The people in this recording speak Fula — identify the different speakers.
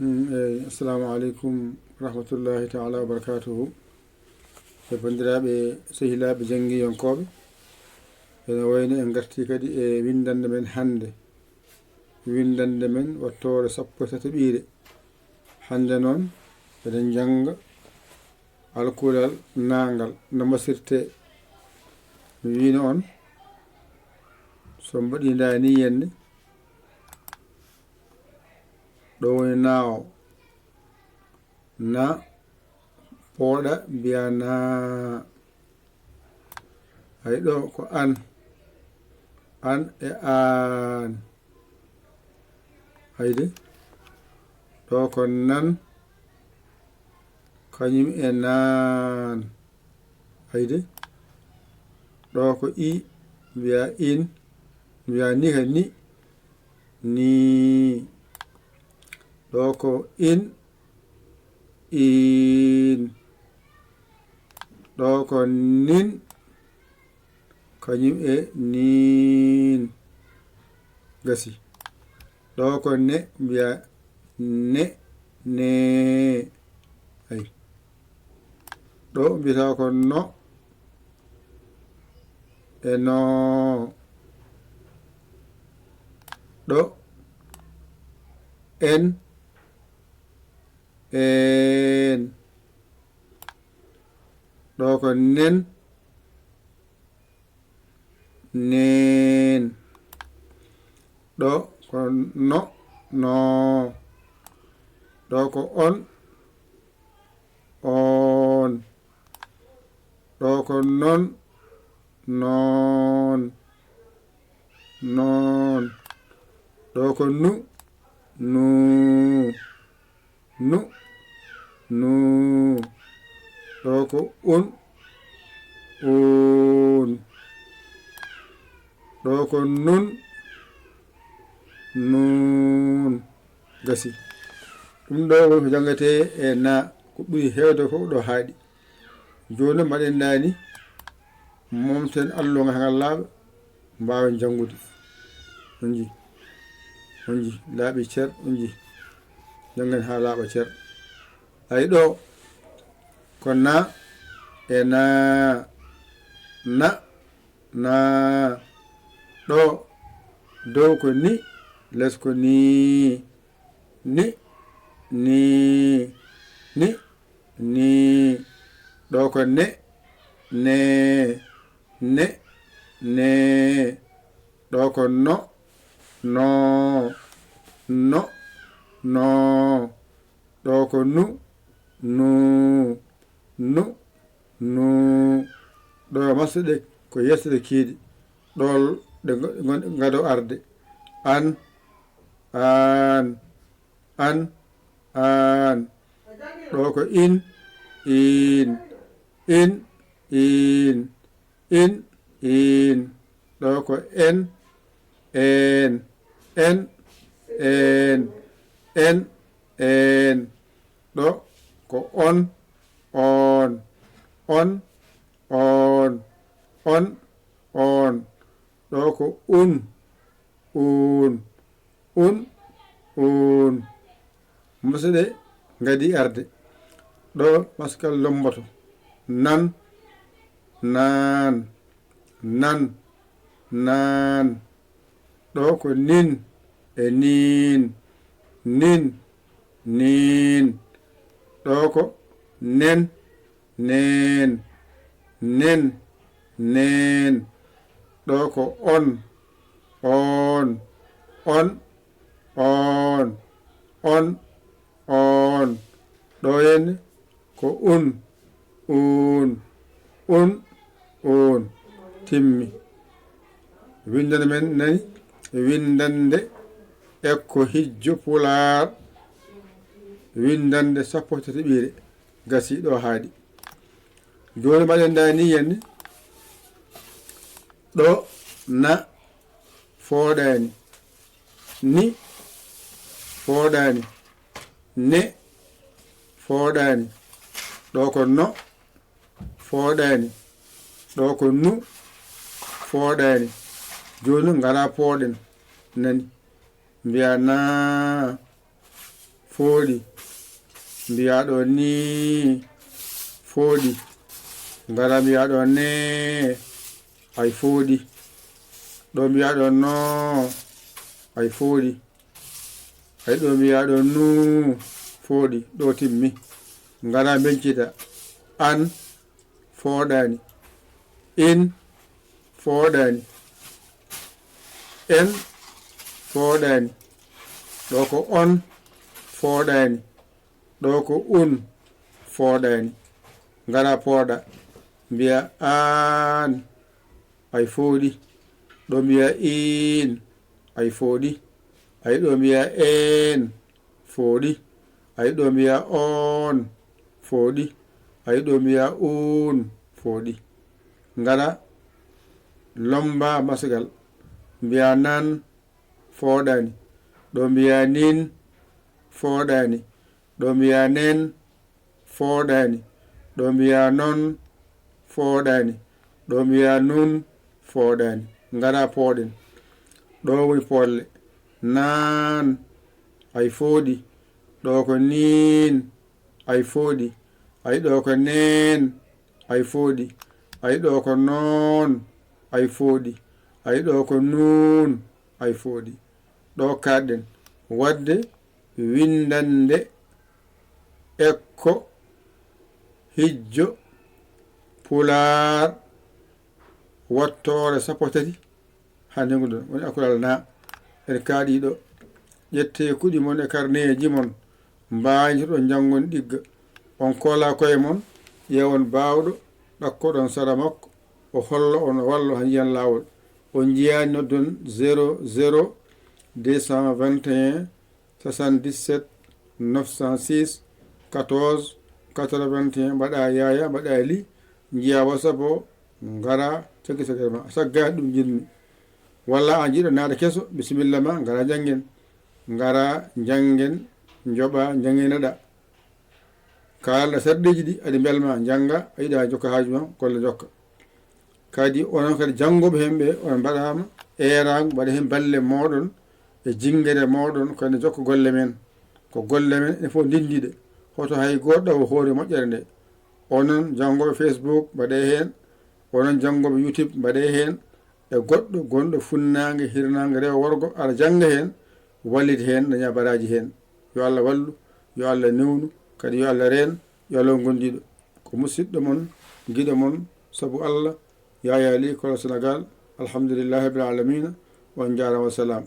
Speaker 1: Assalamu alaikum rahmatullahi ta'ala wa barakatuhu. E bandiraɓe sehilaɓe jangguiyonkoɓe, ene wayno en garti kadi e windande men hande. Windande men wattore 13 hande noon eɗen janga alkulal nangal no masirte. Mi wino on so mbaɗi dani yenne ɗo woni nawo na pooɗa mbiya na. hay ɗo ko an e an. hayde ɗo ko nan kañum e nan. hayde ɗo ko i mbiya in, mbiya ni ka ni. ɗo ko in ɗo ko nin kañum e nin. gasi. ɗo ko ne mbiya ne. ay ɗo mbiyata ko no e no. ɗo en ɗo ko nen ɗo ko no ɗo ko on ɗo ko non ɗo ko nu ɗo ko un ɗo ko nun gasi. ɗum ɗo woni ko jangate e na ko ɓuri hewde fof ɗo haaɗi. joni mbaɗen dani momten alluga ngal laaɓa mbawen jangude. on ji laaɓi cer. on ji jangen ha laaɓa cer. hay ɗo ko na e na ɗo dow ko ni, les ko ni ɗo ko ne ɗo ko no ɗo ko nu ɗo masde ko yesde kiidi ɗol ɗe gado arde. an ɗo ko in ɗo ko en ɗo ko on ɗo ko un masde gadi arde. ɗo maskal lomboto nan ɗo ko nin e nin ɗo ko nen ɗo ko on ɗo henne ko un timmi. windande men nani windande ekko hijjo pular. windande 13 gasi ɗo haaɗi. joni mbaɗen dani yenne ɗo na fooɗani, ni fooɗani, ne fooɗani, ɗo ko no fooɗani, ɗo ko nu fooɗani. joni ngara pooɗen nani mbiya na fooɗi. Mbiya ɗo ni fooɗi. Ngara mbiya ɗo ne ay fooɗi. Ɗo mbiya ɗo no ay fooɗi. Ay ɗo mbiya ɗo nu fooɗi. Ɗo timmi. Ngara bencita an fooɗani. In fooɗani. En fooɗani. Ɗo ko on fooɗani. Ɗo ko un fooɗani. Ngara pooɗa mbiya an ay fooɗi. Ɗo mbiya in ay fooɗi. Ay ɗo mbiya en fooɗi. Ay ɗo mbiya on fooɗi. Ay ɗo mbiya un fooɗi. Ngara lomba masigal mbiya nan fooɗani. Ɗo mbiya nin fooɗani. Ɗo mbiya nen fooɗani. Ɗo mbiya non fooɗani. Ɗo mbiya nun fooɗani. Ngara pooɗen. Ɗo woni pooɗle. Nan ay fooɗi. Ɗo ko nin ay fooɗi. Ay ɗo ko nen ay fooɗi. Ay ɗo ko non ay fooɗi. Ay ɗo ko nun ay fooɗi. Ɗo kaɗɗen wadde windande ekko hijjo pular wattore 13 hande ngudon woni akural na en kaaɗiɗo ƴette kuɗi mon e karneji mon mbañitoɗo jangon ɗigga on kola koye mon ƴewon bawɗo ɗakkoɗon sara makko o holla on o walla ha jiyan lawol on jiyani noddon 00 221 77 906 14 81 mbaɗa yaya mbaɗa li jiya whatsapp o ngara tagui sagere ma saggani ɗum jinmi walla a jiiɗo naada keso bisimilla ma ngara janggen ngara janggen joɓa jangeneɗa kalɗa sarɗeji ɗi aɗi belma janga a yiɗa jokka haaju ma golle jokka kadi onon kadi jangoɓe hemɓe on mbaɗama erago mbaɗa hen balle moɗon e jingguere moɗon kadi jokka golle men ko golle men ene fof ndindiɗe hoto hay goɗɗo o hoore moƴƴere nde onon jangoɓe Facebook mbaɗe hen onon jangoɓe YouTube mbaɗe hen e goɗɗo gonɗo funnague hirnague rewo worgo aɗa jangga hen wallide hen daña baraji hen yo Allah wallu yo Allah newnu kadi yo Allah reen yo Allah gondiɗo ko musidɗo mon guiɗo mon saabu Allah Yaya Ly Kola Sénégal alhamdulillahi rabbil alamina on jarama salam